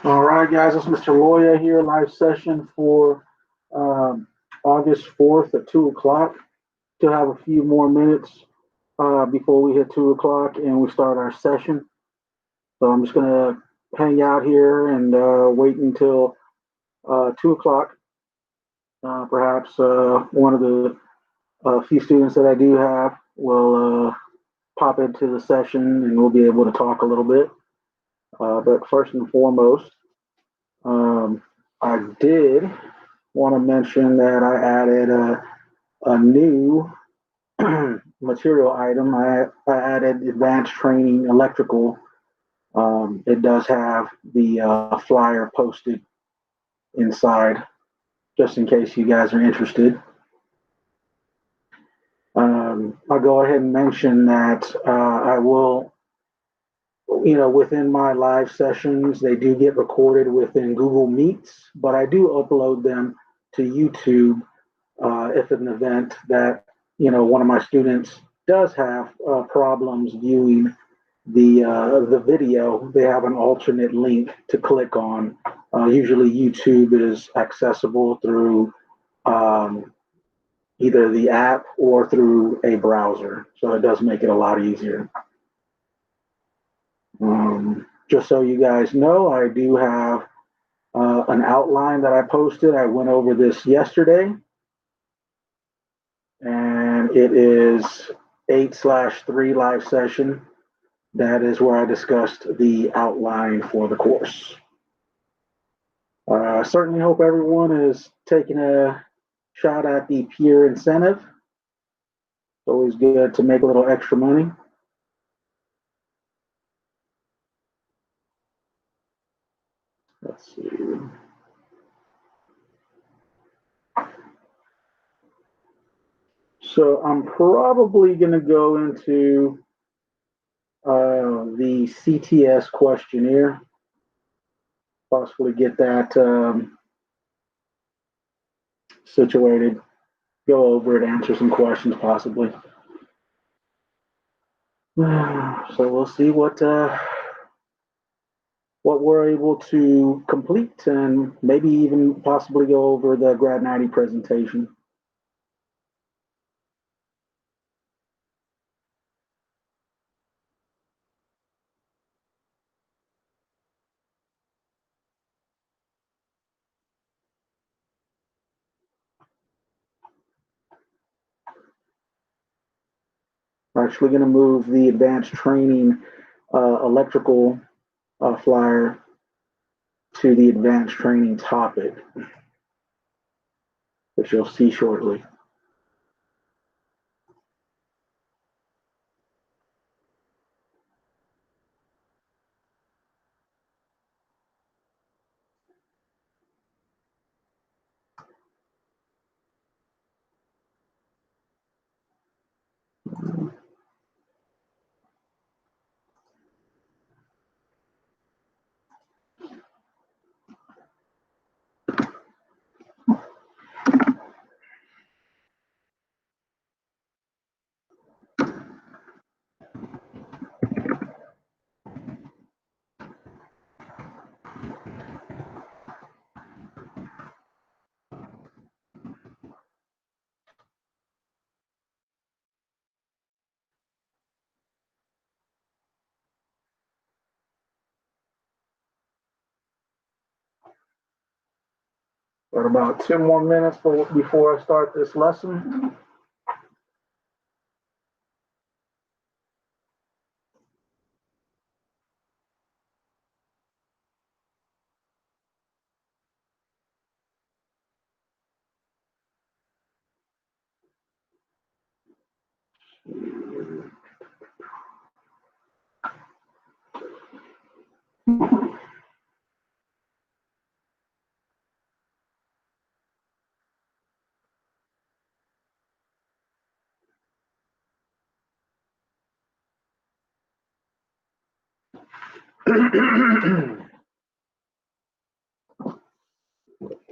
All right, guys, it's Mr. Loya here, live session for um, August 4th at 2 o'clock. Still have a few more minutes before we hit 2 o'clock and we start our session. So I'm just going to hang out here and wait until 2 o'clock. Perhaps one of the few students that I do have will pop into the session and we'll be able to talk a little bit. But first and foremost, I did want to mention that I added a new material item. I added advanced training electrical. It does have the flyer posted inside, just in case you guys are interested. I'll go ahead and mention that I will, within my live sessions, they do get recorded within Google Meets, but I do upload them to YouTube if an event that one of my students does have problems viewing the video, they have an alternate link to click on. Usually, YouTube is accessible through either the app or through a browser, so it does make it a lot easier. Just so you guys know, I do have an outline that I posted. I went over this yesterday, and it is 8/3 live session. That is where I discussed the outline for the course. I certainly hope everyone is taking a shot at the peer incentive. It's always good to make a little extra money. Let's see. So I'm probably going to go into the CTS questionnaire, possibly get that situated, go over it, answer some questions possibly. So we'll see what we're able to complete and maybe even possibly go over the Grad 90 presentation. We're actually going to move the advanced training electrical flyer to the advanced training topic, which you'll see shortly. Got about 10 more minutes before I start this lesson.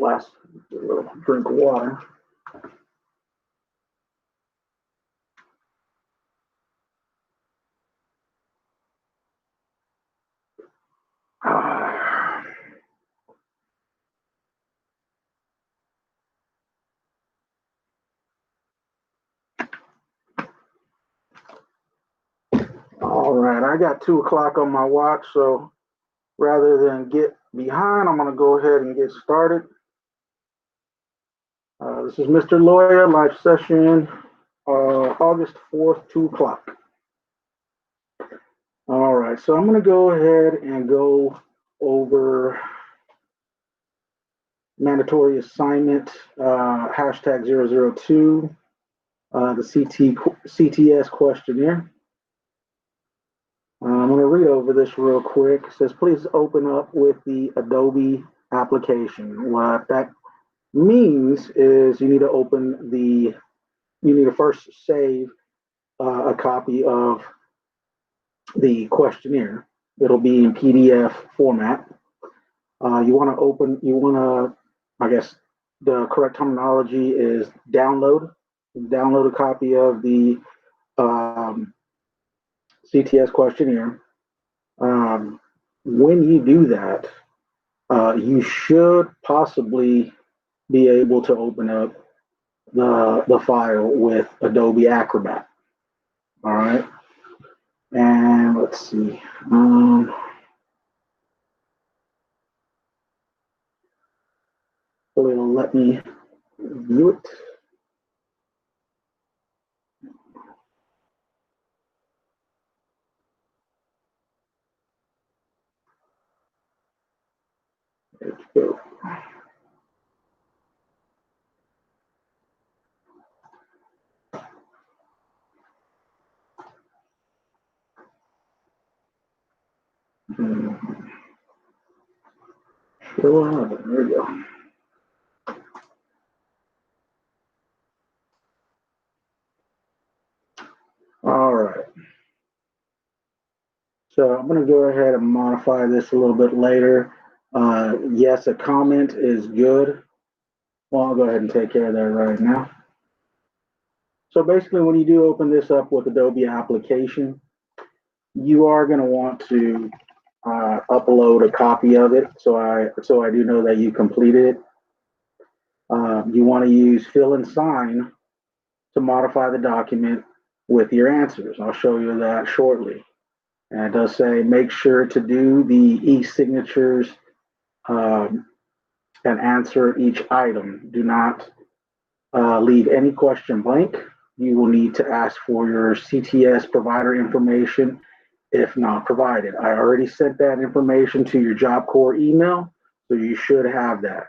Last little drink of water. All right, I got 2 o'clock on my watch, so rather than get behind, I'm going to go ahead and get started. This is Mr. Lawyer, live session, August 4th, 2 o'clock. All right, so I'm going to go ahead and go over mandatory assignment, hashtag 002, the CTS questionnaire. I'm going to read over this real quick. It says, please open up with the Adobe application. What that means is you need to first save a copy of the questionnaire. It'll be in PDF format. I guess the correct terminology is download a copy of the CTS questionnaire. When you do that, you should possibly be able to open up the file with Adobe Acrobat. All right. And let's see. It'll let me view it. Let's go. Sure, there we go. All right. So I'm going to go ahead and modify this a little bit later. Yes, a comment is good. Well, I'll go ahead and take care of that right now. So basically, when you do open this up with Adobe application, you are going to want to upload a copy of it. So I do know that you completed it. You want to use fill and sign to modify the document with your answers. I'll show you that shortly. And it does say make sure to do the e-signatures and answer each item. Do not leave any question blank. you will need to ask for your CTS provider information if not provided. I already sent that information to your Job Corps email, so you should have that.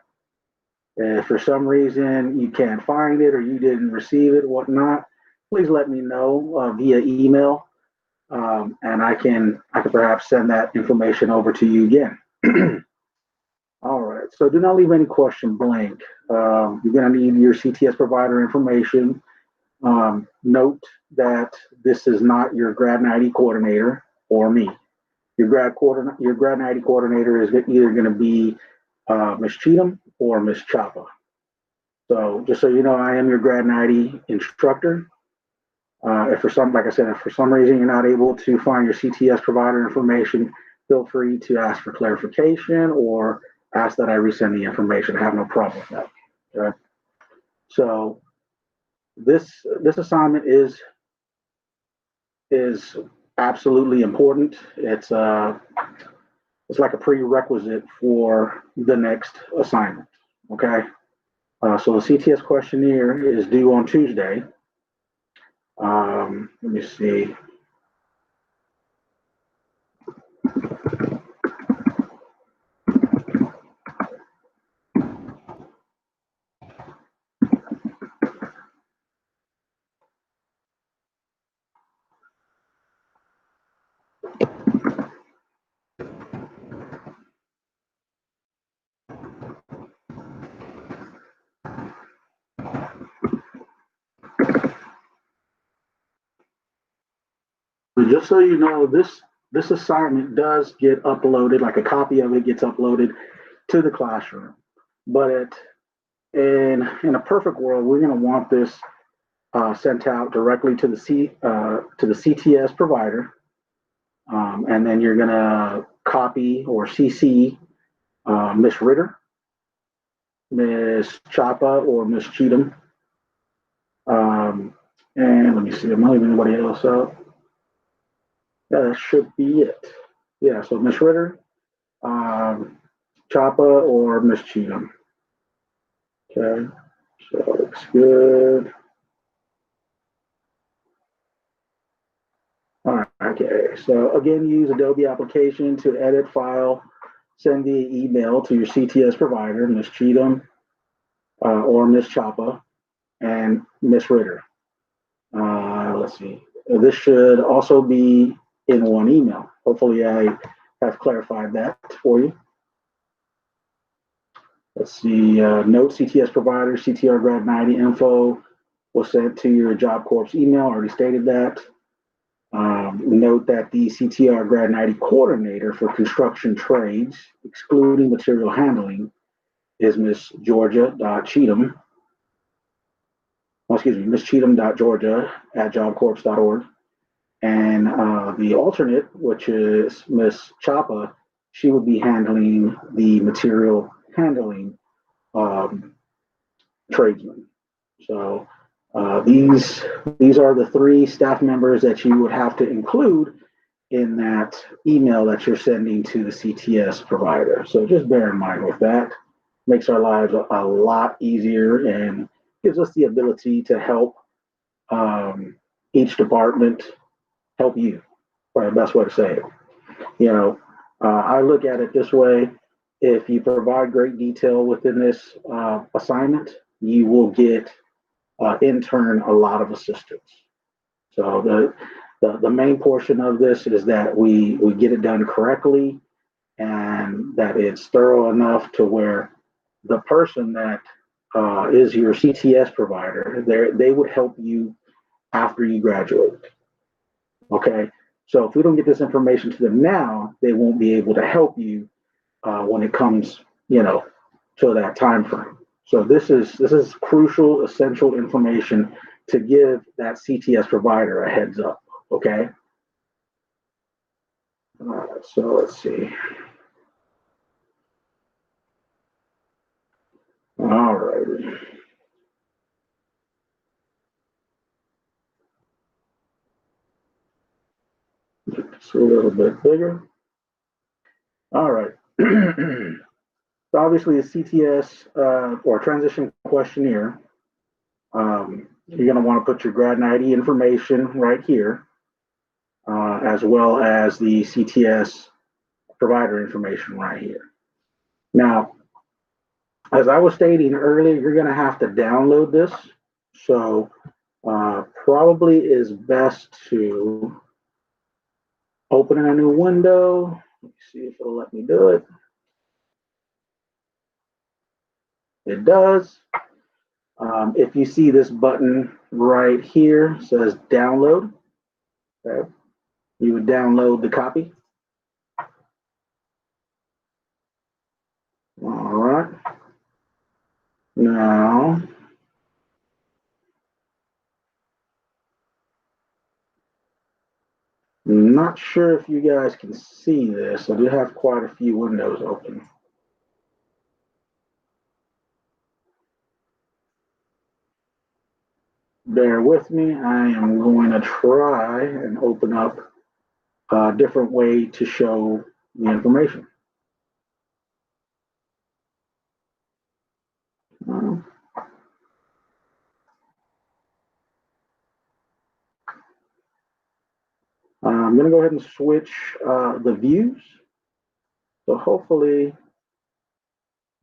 And if for some reason you can't find it or you didn't receive it, whatnot, please let me know via email, and I can perhaps send that information over to you again. All right. So do not leave any question blank. You're going to need your CTS provider information. Note that this is not your grad 90 coordinator or me. Your grad 90 coordinator is either going to be Ms. Cheatham or Ms. Chapa. So just so you know, I am your grad 90 instructor. If for some, like I said, if for some reason you're not able to find your CTS provider information, feel free to ask for clarification or ask that I resend the information. I have no problem with that. Okay. So this assignment is absolutely important. It's like a prerequisite for the next assignment. Okay. So the CTS questionnaire is due on Tuesday. Let me see. But just so you know, this assignment does get uploaded, like a copy of it gets uploaded to the classroom. But in a perfect world, we're going to want this sent out directly to the CTS provider, and then you're going to copy or CC Miss Ritter, Miss Chapa, or Miss Cheatham. And let me see, I'm not leaving anybody else out. Yeah, that should be it. Yeah, so Miss Ritter, Chapa, or Miss Cheatham. Okay, so it looks good. All right, okay, so again, use Adobe application to edit file, send via email to your CTS provider, Miss Cheatham, or Miss Chapa, and Miss Ritter. Let's see. This should also be in one email. Hopefully, I have clarified that for you. Let's see. Note CTS provider, CTR grad 90 info was sent to your Job Corps email. Already stated that. Note that the CTR grad 90 coordinator for construction trades, excluding material handling, is Miss Georgia.Cheatham. Oh, excuse me, Miss Cheatham.Georgia at jobcorps.org. And the alternate, which is Miss Chapa, she would be handling the material handling tradesmen. So these are the three staff members that you would have to include in that email that you're sending to the CTS provider. So just bear in mind with that. Makes our lives a lot easier and gives us the ability to help each department help you. Probably the best way to say it. You know, I look at it this way: if you provide great detail within this assignment, you will get in turn a lot of assistance. So the main portion of this is that we get it done correctly and that it's thorough enough to where the person that is your CTS provider, they would help you after you graduate. Okay, so if we don't get this information to them now, they won't be able to help you when it comes, to that time frame. So this is crucial, essential information to give that CTS provider a heads up. Okay. So let's see. All right. Just a little bit bigger. All right. So obviously, a CTS or transition questionnaire you're going to want to put your grad ID information right here, as well as the CTS provider information right here. Now, as I was stating earlier, you're going to have to download this. So probably is best to open in a new window. Let me see if it'll let me do it. It does. If you see this button right here, says download, okay, you would download the copy. All right. Now, I'm not sure if you guys can see this. I do have quite a few windows open. Bear with me. I am going to try and open up a different way to show the information. I'm going to go ahead and switch the views. So hopefully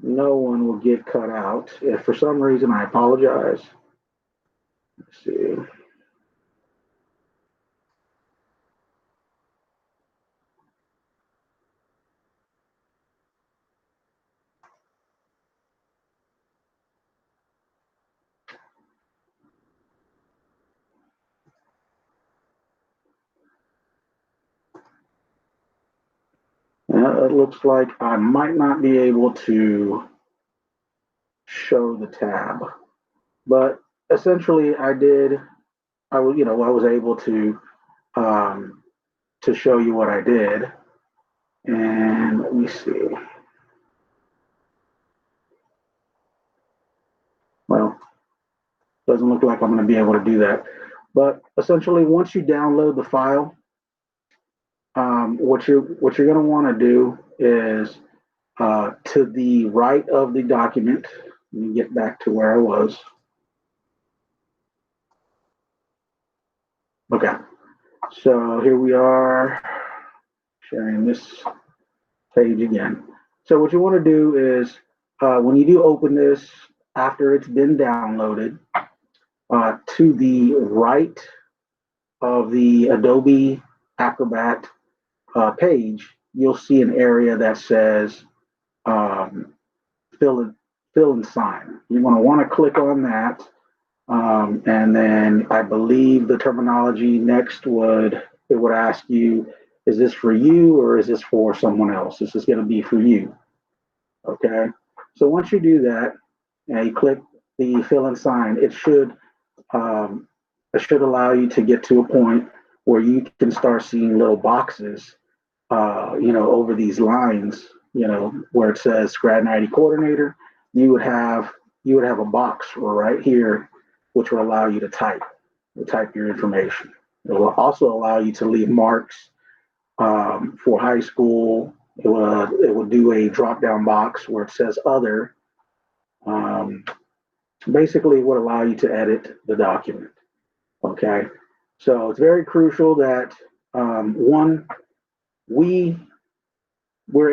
no one will get cut out. If for some reason, I apologize. Let's see. It looks like I might not be able to show the tab, but essentially I was able to show you what I did. And let me see. Well, doesn't look like I'm going to be able to do that. But essentially, once you download the file, what you're going to want to do is to the right of the document. Let me get back to where I was. Okay, so here we are sharing this page again. So what you want to do is when you do open this after it's been downloaded, to the right of the Adobe Acrobat page, you'll see an area that says fill and sign. You're going to want to click on that. And then I believe the terminology next would ask you, is this for you or is this for someone else? This is going to be for you. Okay. So once you do that and you click the fill and sign, it should allow you to get to a point where you can start seeing little boxes, over these lines, where it says Grad 90 coordinator. You would have a box right here, which will allow you to type your information. It will also allow you to leave marks for high school. It will do a drop down box where it says other. Basically, it would allow you to edit the document. Okay, so it's very crucial that one, we're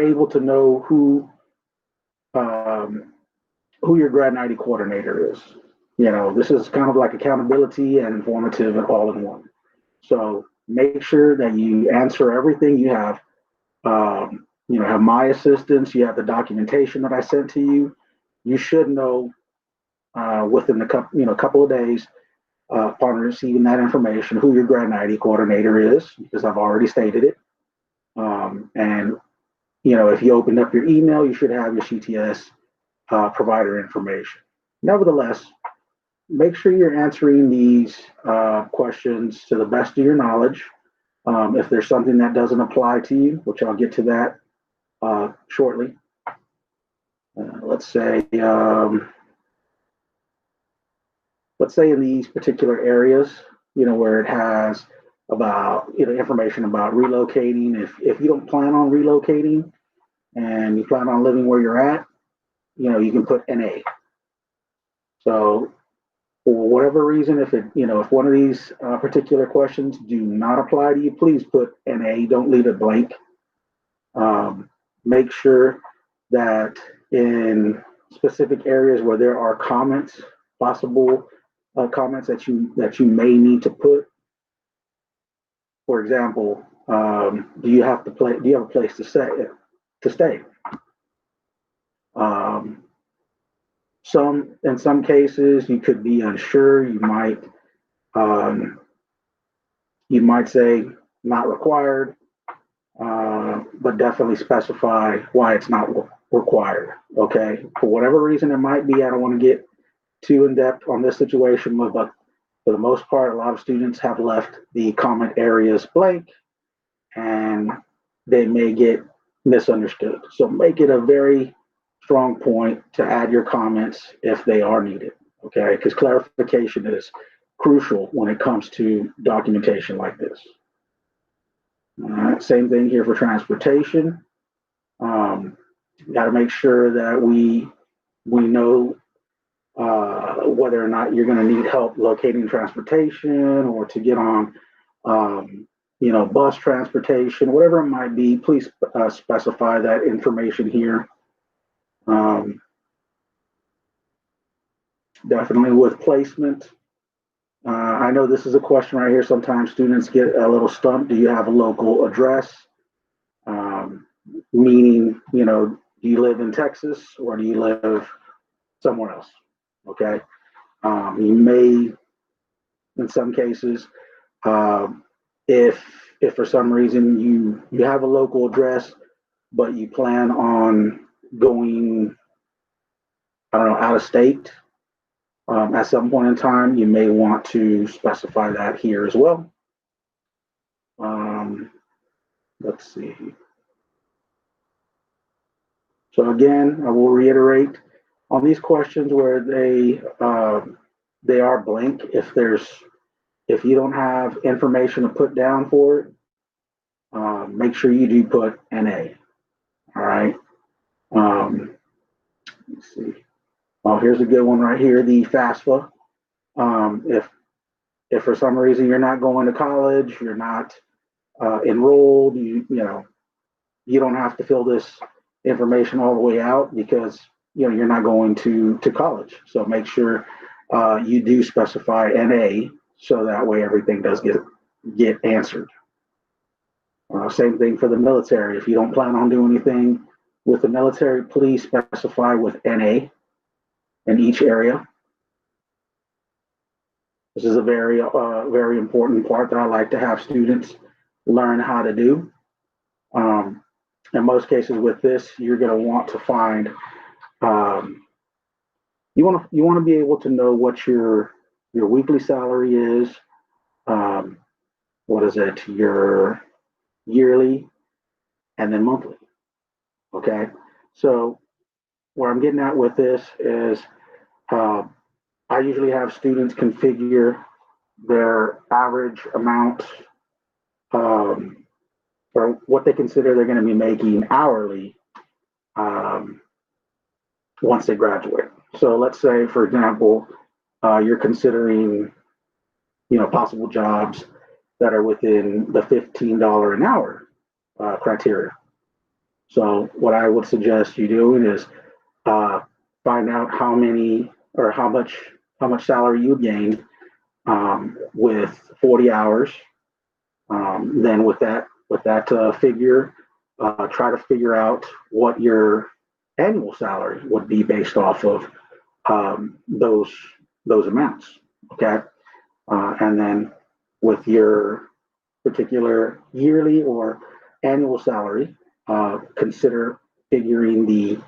able to know who your Grad 90 coordinator is. This is kind of like accountability and informative and all in one. So make sure that you answer everything. You have, have my assistance. You have the documentation that I sent to you. You should know within a couple of days upon receiving that information who your Grad 90 coordinator is, because I've already stated it. And if you opened up your email, you should have your CTS provider information. Nevertheless, make sure you're answering these questions to the best of your knowledge. If there's something that doesn't apply to you, which I'll get to that shortly. Let's say in these particular areas, where it has about, information about relocating. If you don't plan on relocating and you plan on living where you're at, you can put NA. So for whatever reason, if one of these particular questions do not apply to you, please put NA. Don't leave it blank. Make sure that in specific areas where there are comments, possible comments that you may need to put. For example, do you have a place to stay? In some cases, you could be unsure. You might say not required, but definitely specify why it's not required. Okay, for whatever reason it might be. I don't want to get too in depth on this situation, but for the most part, a lot of students have left the comment areas blank, and they may get misunderstood. So make it a very strong point to add your comments if they are needed, okay? Because clarification is crucial when it comes to documentation like this. All right, same thing here for transportation. Got to make sure that we know whether or not you're going to need help locating transportation or to get on, bus transportation, whatever it might be. Please specify that information here. Definitely with placement. I know this is a question right here. Sometimes students get a little stumped. Do you have a local address? Meaning, do you live in Texas or do you live somewhere else? Okay. You may, in some cases, if for some reason you have a local address, but you plan on going, I don't know, out of state at some point in time, you may want to specify that here as well. Let's see. So again, I will reiterate on these questions where they are blank. If you don't have information to put down for it, make sure you do put NA. All right. Let's see. Oh, here's a good one right here. The FAFSA. If for some reason you're not going to college, you're not enrolled, you don't have to fill this information all the way out because you're not going to college. So make sure you do specify NA so that way everything does get answered. Same thing for the military. If you don't plan on doing anything with the military, please specify with NA in each area. This is a very important part that I like to have students learn how to do. In most cases with this, you're going to want to find, you want to be able to know what your weekly salary is, what is it, your yearly, and then monthly. Okay, so where I'm getting at with this is I usually have students configure their average amount or what they consider they're going to be making hourly once they graduate. So let's say, for example, you're considering, possible jobs that are within the $15 an hour criteria. So what I would suggest you doing is find out how many or how much salary you gain with 40 hours. Then with that figure, try to figure out what your annual salary would be based off of those amounts. Okay, and then with your particular yearly or annual salary, consider figuring the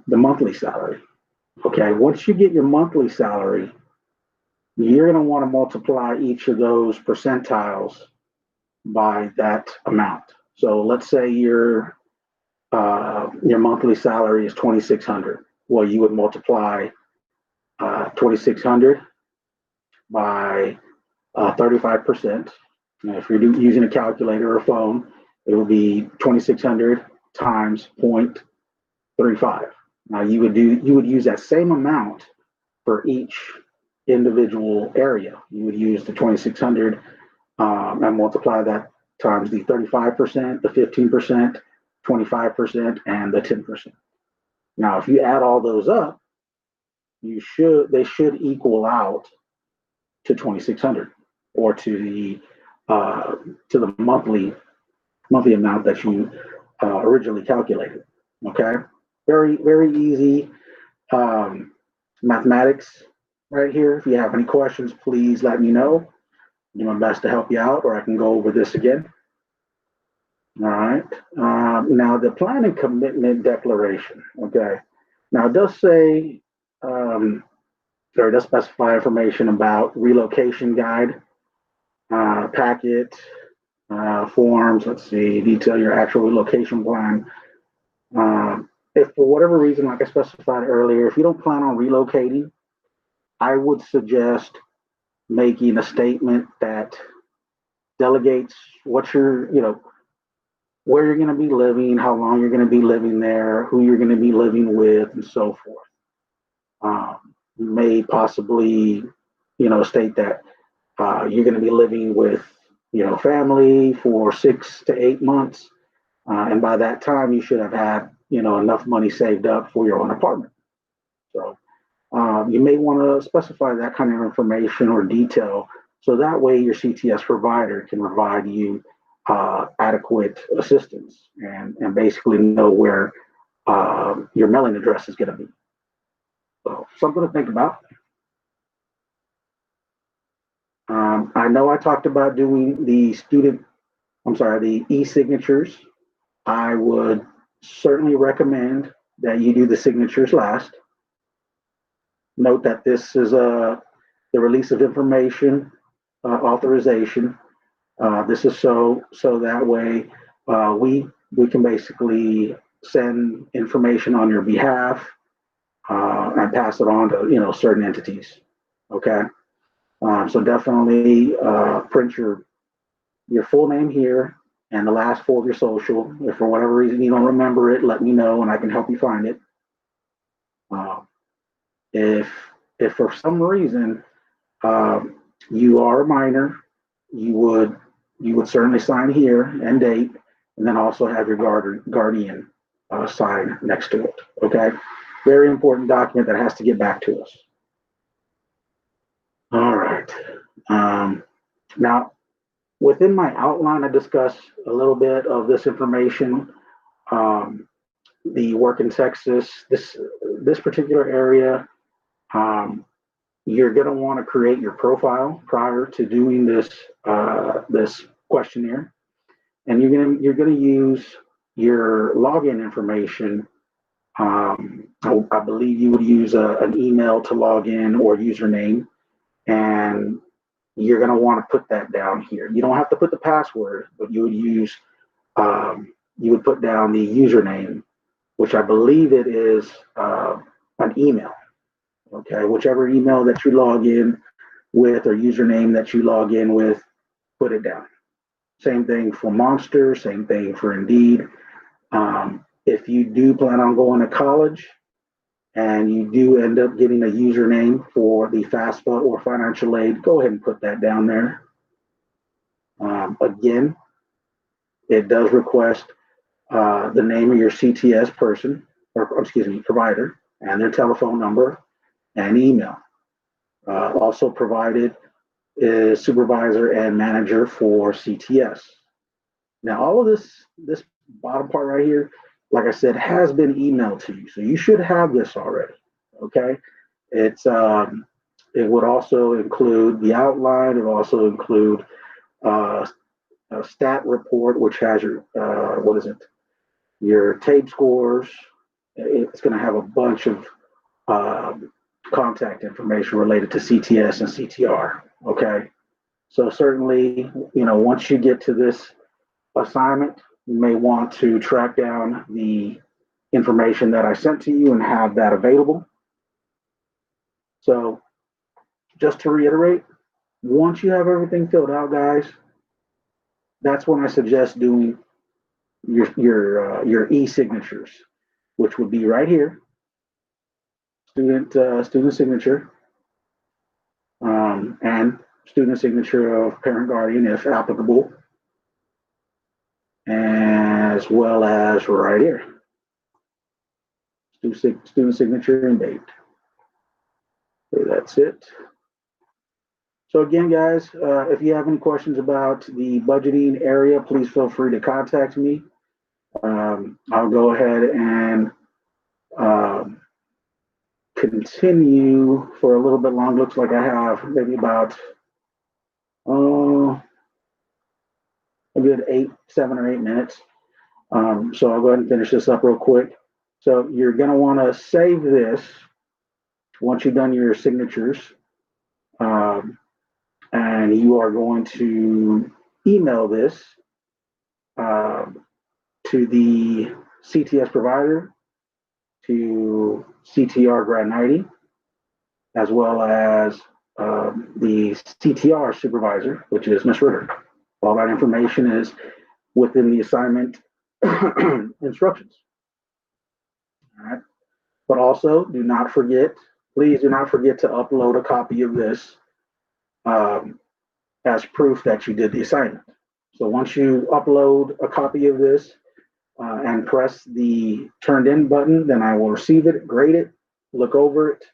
monthly salary. Okay, once you get your monthly salary, you're going to want to multiply each of those percentiles by that amount. So let's say your monthly salary is $2,600. Well, you would multiply 2,600 by 35%. Now, if you're using a calculator or a phone, it will be 2,600 times 0.35. Now you would use that same amount for each individual area. You would use the 2,600 and multiply that times the 35%, the 15%, 25%, and the 10%. Now, if you add all those up, they should equal out to 2,600 or to the monthly amount that you originally calculated. Okay, very easy mathematics right here. If you have any questions, please let me know. Do my best to help you out, or I can go over this again. All right. Now the plan and commitment declaration. Okay. Now it does say, or it does specify information about relocation guide, packet, forms. Let's see, detail your actual relocation plan. If for whatever reason, like I specified earlier, if you don't plan on relocating, I would suggest making a statement that delegates what where you're going to be living, how long you're going to be living there, who you're going to be living with, and so forth. You may possibly, state that you're going to be living with, family for 6 to 8 months, and by that time you should have had, enough money saved up for your own apartment. So you may want to specify that kind of information or detail, so that way your CTS provider can provide you adequate assistance and basically know where your mailing address is going to be. So something to think about. I know I talked about doing the e-signatures. I would certainly recommend that you do the signatures last. Note that this is the release of information authorization. This is so that way we can basically send information on your behalf and pass it on to certain entities. Okay, so definitely print your full name here and the last four of your social. If for whatever reason you don't remember it, let me know and I can help you find it. If for some reason you are a minor, you would certainly sign here and date, and then also have your guardian sign next to it. Okay, very important document that has to get back to us. All right. Now, within my outline, I discussed a little bit of this information. The work in Texas, this particular area, you're going to want to create your profile prior to doing this questionnaire, and you're gonna use your login information. I believe you would use an email to log in or username, and you're going to want to put that down here. You don't have to put the password, but you would put down the username, which I believe it is an email. Okay, whichever email that you log in with or username that you log in with, put it down. Same thing for Monster, same thing for Indeed. If you do plan on going to college and you do end up getting a username for the FAFSA or financial aid, go ahead and put that down there. Again, it does request the name of your CTS person, or excuse me, provider, and their telephone number and email. Also provided is supervisor and manager for CTS. Now, all of this bottom part right here, like I said, has been emailed to you, so you should have this already. Okay, it would also include the outline. It would also include a stat report, which has your your tape scores. It's going to have a bunch of contact information related to CTS and CTR. Okay, so certainly, once you get to this assignment, you may want to track down the information that I sent to you and have that available. So just to reiterate, once you have everything filled out, guys, that's when I suggest doing your e-signatures, which would be right here, student signature. and student signature of parent guardian if applicable, as well as right here, student signature and date. So that's it. So again, guys, if you have any questions about the budgeting area, please feel free to contact me. I'll go ahead and continue for a little bit long. Looks like I have maybe about a good 7 or 8 minutes. So I'll go ahead and finish this up real quick. So you're going to want to save this once you've done your signatures. And you are going to email this to the CTS provider, to CTR Grad 90, as well as the CTR supervisor, which is Ms. Ritter. All that information is within the assignment instructions. All right. But also, do not forget, please do not forget to upload a copy of this as proof that you did the assignment. So once you upload a copy of this and press the turned in button, then I will receive it, grade it, look over it,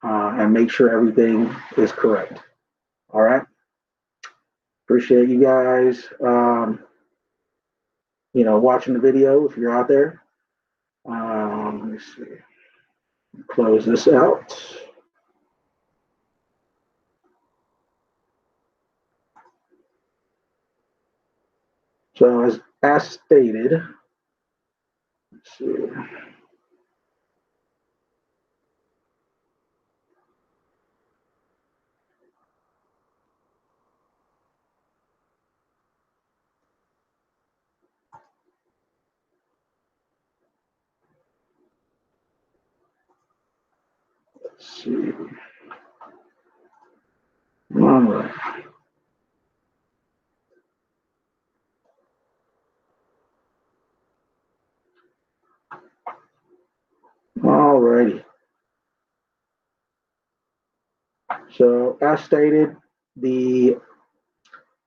and make sure everything is correct. All right. Appreciate you guys, watching the video if you're out there. Let me see. Close this out. So as stated, let's see. Let's see. All right. All righty. So as stated, the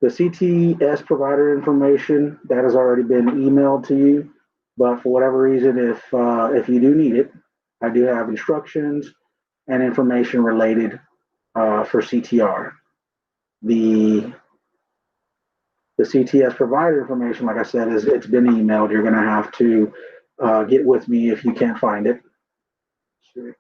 CTS provider information that has already been emailed to you, but for whatever reason, if you do need it, I do have instructions and information related for CTR. The CTS provider information, like I said, it's been emailed. You're going to have to get with me if you can't find it. Sure.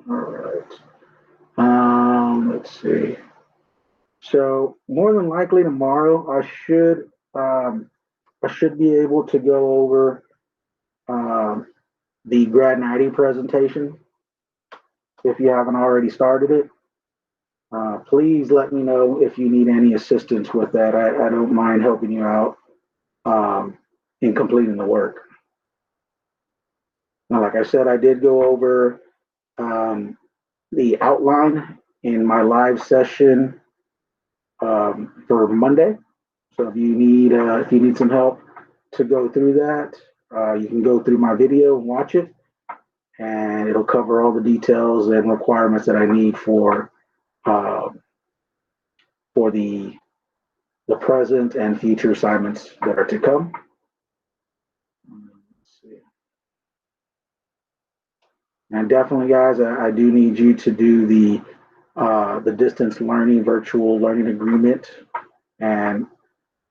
All right. Let's see. So more than likely tomorrow, I should be able to go over the Grad 90 presentation. If you haven't already started it, please let me know if you need any assistance with that. I don't mind helping you out in completing the work. Now, like I said, I did go over the outline in my live session for Monday. So if you need some help to go through that, you can go through my video and watch it, and it'll cover all the details and requirements that I need for the present and future assignments that are to come. Let's see. And definitely, guys, I do need you to do the distance learning virtual learning agreement and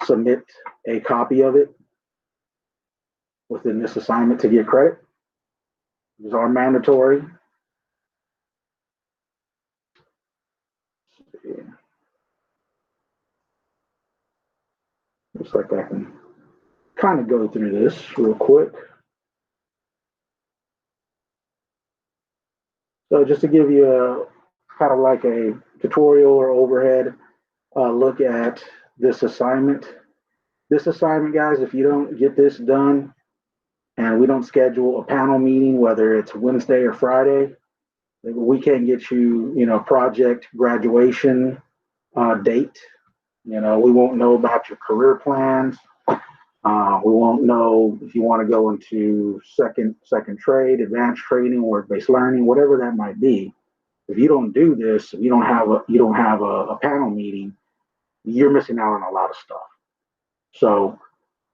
submit a copy of it within this assignment to get credit. These are mandatory. Looks like I can kind of go through this real quick. So just to give you a kind of like a tutorial or overhead look at this assignment. This assignment, guys, if you don't get this done and we don't schedule a panel meeting, whether it's Wednesday or Friday, we can't get you, project graduation date. We won't know about your career plans. We won't know if you want to go into second trade, advanced trading, work-based learning, whatever that might be. If you don't do this, if you don't have a panel meeting, you're missing out on a lot of stuff. So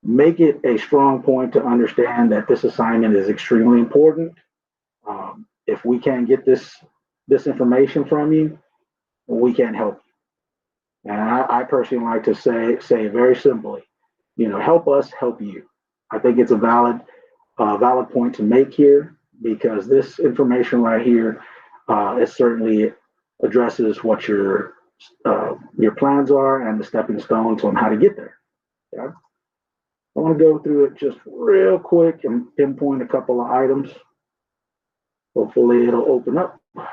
make it a strong point to understand that this assignment is extremely important. If we can't get this information from you, we can't help you. And I personally like to say it very simply, help us help you. I think it's a valid point to make here, because this information right here, it certainly addresses what your plans are and the stepping stones on how to get there. Yeah? I want to go through it just real quick and pinpoint a couple of items. Hopefully it'll open up. All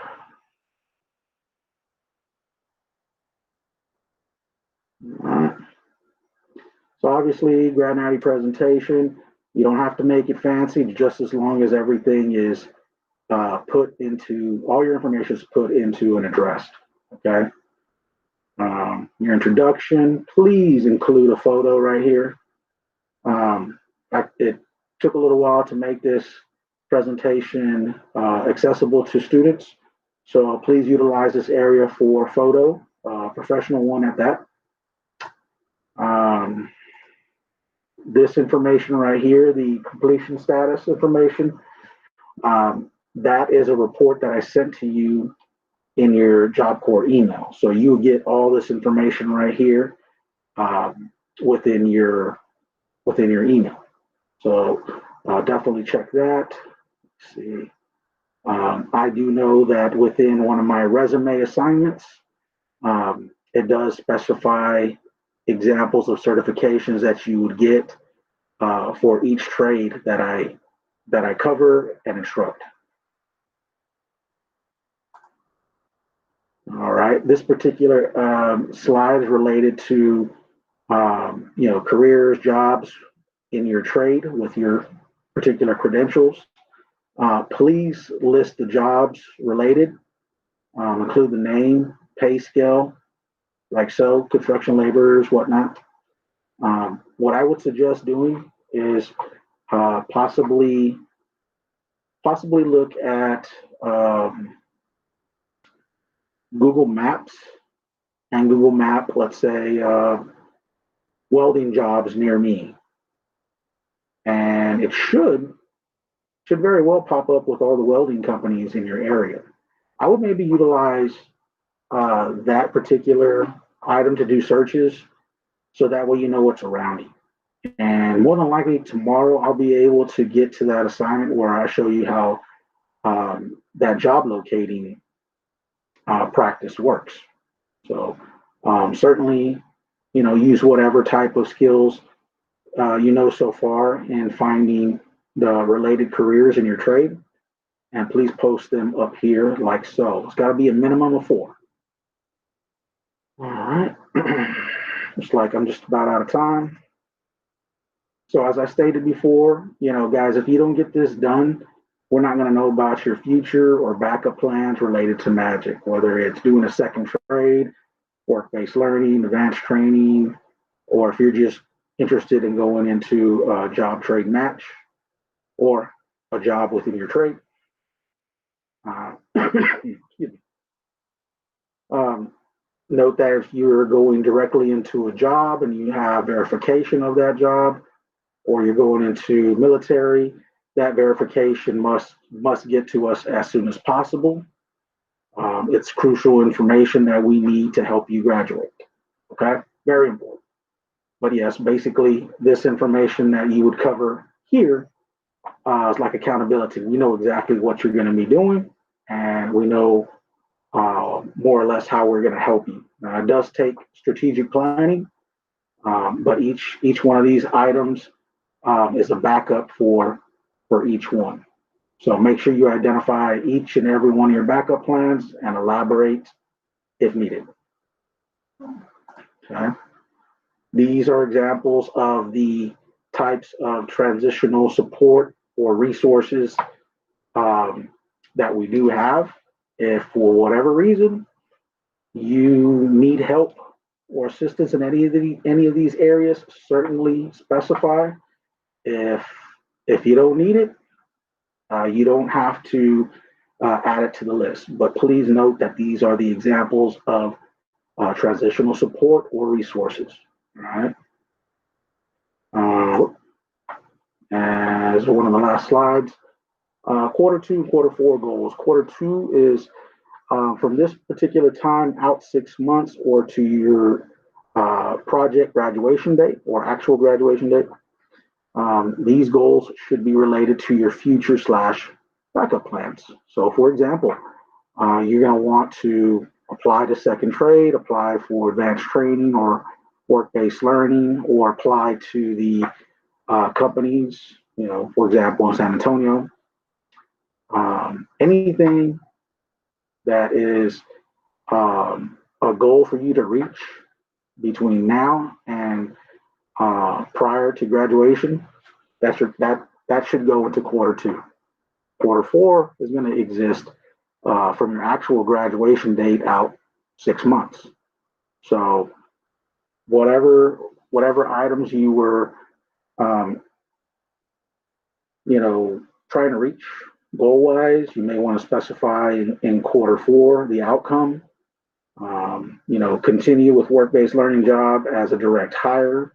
right. So obviously, Granary presentation, you don't have to make it fancy, just as long as everything is all your information is put into and addressed. Okay. Your introduction, please include a photo right here. It took a little while to make this presentation accessible to students. So please utilize this area for photo, professional one at that. This information right here, the completion status information, that is a report that I sent to you in your Job Corps email. So you get all this information right here within your email. So definitely check that. Let's see. I do know that within one of my resume assignments, it does specify examples of certifications that you would get for each trade that I cover and instruct. All right, this particular slide is related to careers, jobs in your trade with your particular credentials. Please list the jobs related, include the name, pay scale, like so, construction laborers, whatnot. What I would suggest doing is possibly look at Google Maps and Google Map, let's say, welding jobs near me. And it should very well pop up with all the welding companies in your area. I would maybe utilize that particular item to do searches, so that way you know what's around you. And more than likely tomorrow I'll be able to get to that assignment where I show you how that job locating practice works. So certainly, use whatever type of skills so far in finding the related careers in your trade, and please post them up here like so. It's got to be a minimum of 4. All right. Looks like I'm just about out of time. So as I stated before, guys, if you don't get this done, we're not going to know about your future or backup plans related to Magic, whether it's doing a second trade, work-based learning, advanced training, or if you're just interested in going into a job trade match or a job within your trade. Excuse me. Note that if you're going directly into a job and you have verification of that job, or you're going into military, that verification must get to us as soon as possible. It's crucial information that we need to help you graduate. Okay, very important. But yes, basically this information that you would cover here is like accountability. We know exactly what you're going to be doing, and we know more or less how we're going to help you. Now, it does take strategic planning, but each one of these items is a backup for each one. So make sure you identify each and every one of your backup plans and elaborate if needed. Okay. These are examples of the types of transitional support or resources that we do have. If for whatever reason you need help or assistance in any of these areas, certainly specify. If you don't need it, you don't have to add it to the list. But please note that these are the examples of transitional support or resources. All right. As one of the last slides, quarter two, quarter four goals. Quarter two is from this particular time out 6 months or to your project graduation date or actual graduation date. These goals should be related to your future / backup plans. So, for example, you're going to want to apply to second trade, apply for advanced training or work-based learning, or apply to the companies, for example, in San Antonio. Anything that is a goal for you to reach between now and prior to graduation, that should go into quarter two. Quarter four is going to exist from your actual graduation date out 6 months. So whatever items you were trying to reach goal wise, you may want to specify in quarter four the outcome. Continue with work-based learning job as a direct hire.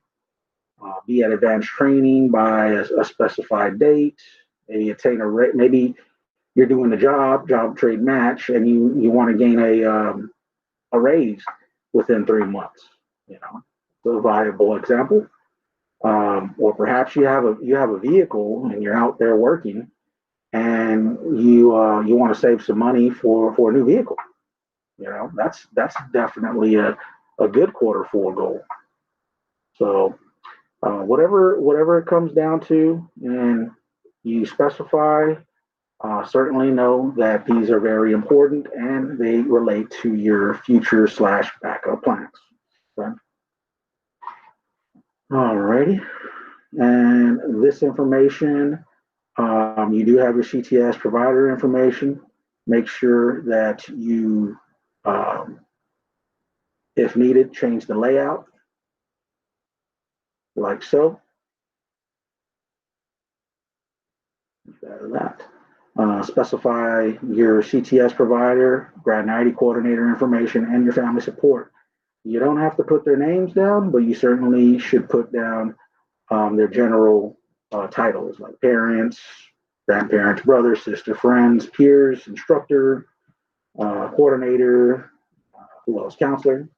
Be at advanced training by a specified date. Maybe attain a rate. Maybe you're doing the job trade match, and you want to gain a raise within 3 months. A viable example. Or perhaps you have a vehicle and you're out there working, and you want to save some money for a new vehicle. That's definitely a good quarter four goal. So whatever it comes down to, and you specify, certainly know that these are very important and they relate to your future / backup plans. Okay. Alrighty. And this information, you do have your CTS provider information. Make sure that you, if needed, change the layout like so. That. Specify your CTS provider, grad 90 coordinator information, and your family support. You don't have to put their names down, but you certainly should put down their general titles like parents, grandparents, brothers, sister, friends, peers, instructor, coordinator, who else, counselor.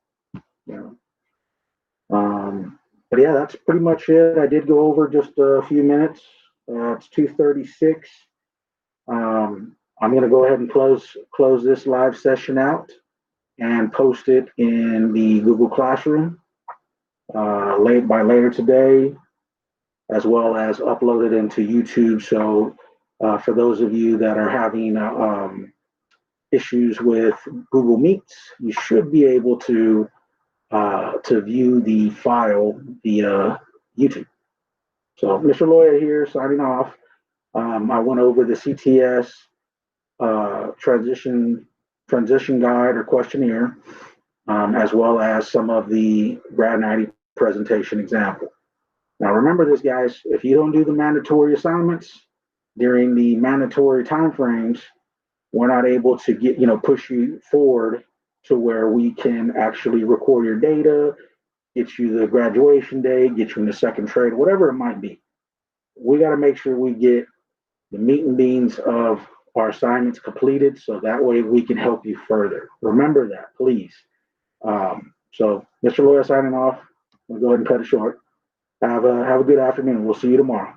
But yeah, that's pretty much it. I did go over just a few minutes. It's 2:36. I'm going to go ahead and close this live session out and post it in the Google Classroom by later today, as well as upload it into YouTube. So for those of you that are having issues with Google Meets, you should be able to view the file via YouTube. So Mr. Lawyer here, signing off. I went over the CTS transition guide or questionnaire, as well as some of the grad 90 presentation example. Now remember this, guys, if you don't do the mandatory assignments during the mandatory timeframes, we're not able to push you forward to where we can actually record your data, get you the graduation day, get you in the second trade, whatever it might be. We got to make sure we get the meat and beans of our assignments completed, so that way we can help you further. Remember that, please. So Mr. Lawyer signing off. We'll go ahead and cut it short. Have a good afternoon. We'll see you tomorrow.